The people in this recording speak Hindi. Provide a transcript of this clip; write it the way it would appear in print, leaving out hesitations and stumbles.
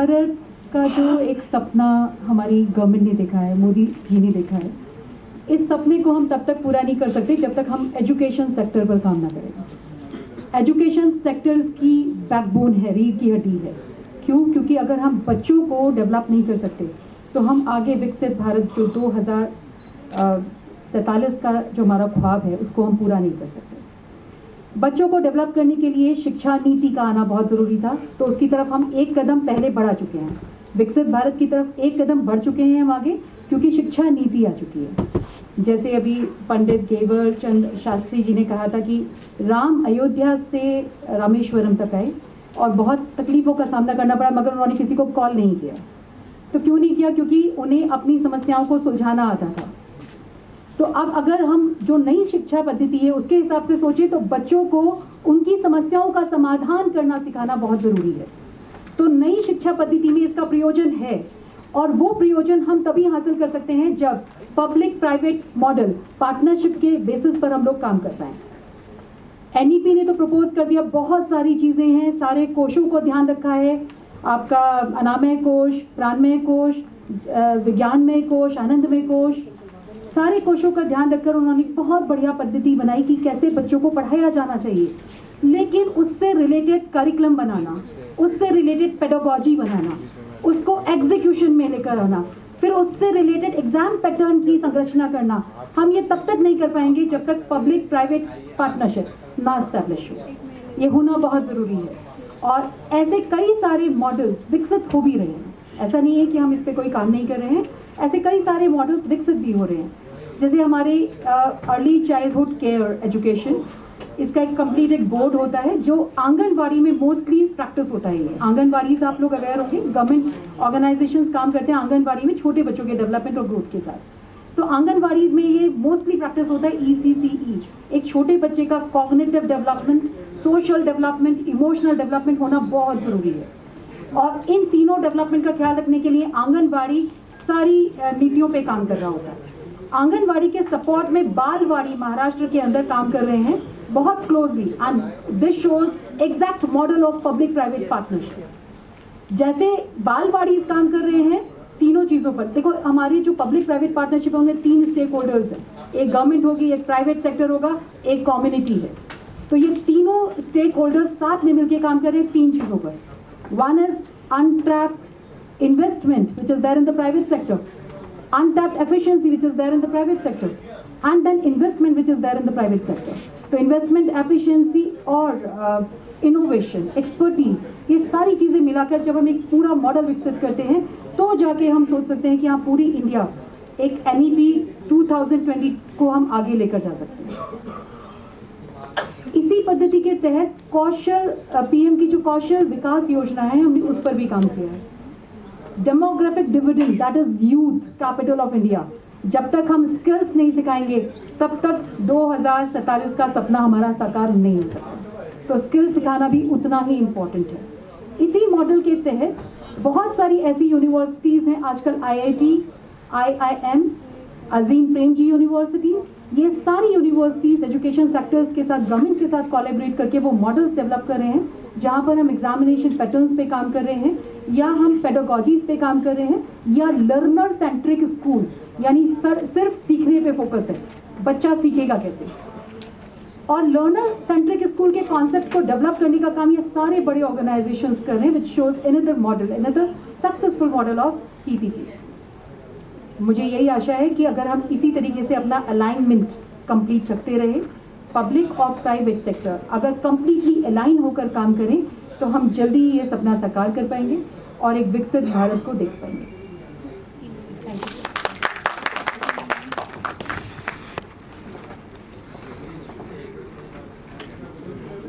भारत का जो एक सपना हमारी गवर्नमेंट ने देखा है, मोदी जी ने देखा है, इस सपने को हम तब तक पूरा नहीं कर सकते जब तक हम एजुकेशन सेक्टर पर काम ना करें। एजुकेशन सेक्टर्स की बैकबोन है, रीढ़ की हड्डी है। क्यों? क्योंकि अगर हम बच्चों को डेवलप नहीं कर सकते तो हम आगे विकसित भारत जो 2047 का जो हमारा ख्वाब है उसको हम पूरा नहीं कर सकते। बच्चों को डेवलप करने के लिए शिक्षा नीति का आना बहुत ज़रूरी था, तो उसकी तरफ हम एक कदम पहले बढ़ा चुके हैं। विकसित भारत की तरफ एक कदम बढ़ चुके हैं हम आगे, क्योंकि शिक्षा नीति आ चुकी है। जैसे अभी पंडित गेवर चंद शास्त्री जी ने कहा था कि राम अयोध्या से रामेश्वरम तक आए और बहुत तकलीफ़ों का सामना करना पड़ा, मगर उन्होंने किसी को कॉल नहीं किया। तो क्यों नहीं किया? क्योंकि उन्हें अपनी समस्याओं को सुलझाना आता था। तो अब अगर हम जो नई शिक्षा पद्धति है उसके हिसाब से सोचें तो बच्चों को उनकी समस्याओं का समाधान करना सिखाना बहुत ज़रूरी है। तो नई शिक्षा पद्धति में इसका प्रयोजन है, और वो प्रयोजन हम तभी हासिल कर सकते हैं जब पब्लिक प्राइवेट मॉडल पार्टनरशिप के बेसिस पर हम लोग काम कर पाएँ। एनईपी ने तो प्रपोज कर दिया, बहुत सारी चीज़ें हैं, सारे कोशों को ध्यान रखा है, आपका अनामय कोश, प्राणमय कोश, विज्ञानमय कोश, आनंदमय कोश, सारे कोशों का ध्यान रखकर उन्होंने बहुत बढ़िया पद्धति बनाई कि कैसे बच्चों को पढ़ाया जाना चाहिए। लेकिन उससे रिलेटेड करिकुलम बनाना, उससे रिलेटेड पेडागॉजी बनाना, उसको एग्जीक्यूशन में लेकर आना, फिर उससे रिलेटेड एग्जाम पैटर्न की संरचना करना, हम ये तब तक नहीं कर पाएंगे जब तक पब्लिक प्राइवेट पार्टनरशिप ना एस्टैब्लिश हो। ये होना बहुत ज़रूरी है, और ऐसे कई सारे मॉडल्स विकसित हो भी रहे हैं। ऐसा नहीं है कि हम इस पर कोई काम नहीं कर रहे हैं, ऐसे कई सारे मॉडल्स विकसित भी हो रहे हैं। जैसे हमारे अर्ली चाइल्डहुड केयर एजुकेशन, इसका एक कंप्लीट एक बोर्ड होता है जो आंगनवाड़ी में मोस्टली प्रैक्टिस होता है। ये आंगनवाड़ी से आप लोग अवेयर होंगे, गवर्नमेंट ऑर्गेनाइजेशंस काम करते हैं आंगनवाड़ी में छोटे बच्चों के डेवलपमेंट और ग्रोथ के साथ। तो आंगनवाड़ीज में ये मोस्टली प्रैक्टिस होता है ECC, एक छोटे बच्चे का cognitive development, social development, emotional development होना बहुत ज़रूरी है। और इन तीनों डेवलपमेंट का ख्याल रखने के लिए आंगनवाड़ी सारी नीतियों पे काम कर रहा होता है। आंगनवाड़ी के सपोर्ट में बालवाड़ी महाराष्ट्र के अंदर काम कर रहे हैं बहुत closely, and this shows exact model of public private partnership. जैसे बालवाड़ी काम कर रहे हैं तीनों चीज़ों पर। देखो, हमारी जो पब्लिक प्राइवेट पार्टनरशिप है उनमें 3 स्टेक होल्डर्स हैं, एक गवर्नमेंट होगी, एक प्राइवेट सेक्टर होगा, एक कम्युनिटी है। तो ये तीनों स्टेक होल्डर्स साथ में मिलकर काम कर रहे हैं 3 चीज़ों पर। One is untapped investment which is there in the private sector, untapped efficiency which is there in the private sector, and then investment which is there in the private sector. तो investment, efficiency और innovation, expertise, ये सारी चीज़ें मिलाकर जब हम एक पूरा मॉडल विकसित करते हैं तो जाके हम सोच सकते हैं कि हाँ, पूरी इंडिया एक NEP 2020 को हम आगे लेकर जा सकते हैं। इसी पद्धति के तहत कौशल PM की जो कौशल विकास योजना है, हमने उस पर भी काम किया है। Demographic dividend, that is youth capital of India. जब तक हम स्किल्स नहीं सिखाएंगे तब तक 2047 का सपना हमारा साकार नहीं हो सकता। तो स्किल सिखाना भी उतना ही इम्पोर्टेंट है। इसी मॉडल के तहत बहुत सारी ऐसी यूनिवर्सिटीज़ हैं आजकल, IIT, IIM, Azim Premji universities, ये सारी यूनिवर्सिटीज़ एजुकेशन सेक्टर्स के साथ, गवर्नमेंट के साथ कोलैबोरेट करके वो मॉडल्स डेवलप कर रहे हैं, जहाँ पर हम एग्जामिनेशन पैटर्न्स पे काम कर रहे हैं, या हम पेडागॉजीज पे काम कर रहे हैं, या लर्नर सेंट्रिक स्कूल, यानी सिर्फ सीखने पे फोकस है, बच्चा सीखेगा कैसे। और लर्नर सेंट्रिक स्कूल के कॉन्सेप्ट को डेवलप करने का काम ये सारे बड़े ऑर्गेनाइजेशंस कर रहे हैं, which shows another model, another successful model of PPP। मुझे यही आशा है कि अगर हम इसी तरीके से अपना अलाइनमेंट कंप्लीट रखते रहे, पब्लिक और प्राइवेट सेक्टर अगर कंप्लीटली अलाइन होकर काम करें तो हम जल्दी ही ये सपना साकार कर पाएंगे और एक विकसित भारत को देख पाएंगे।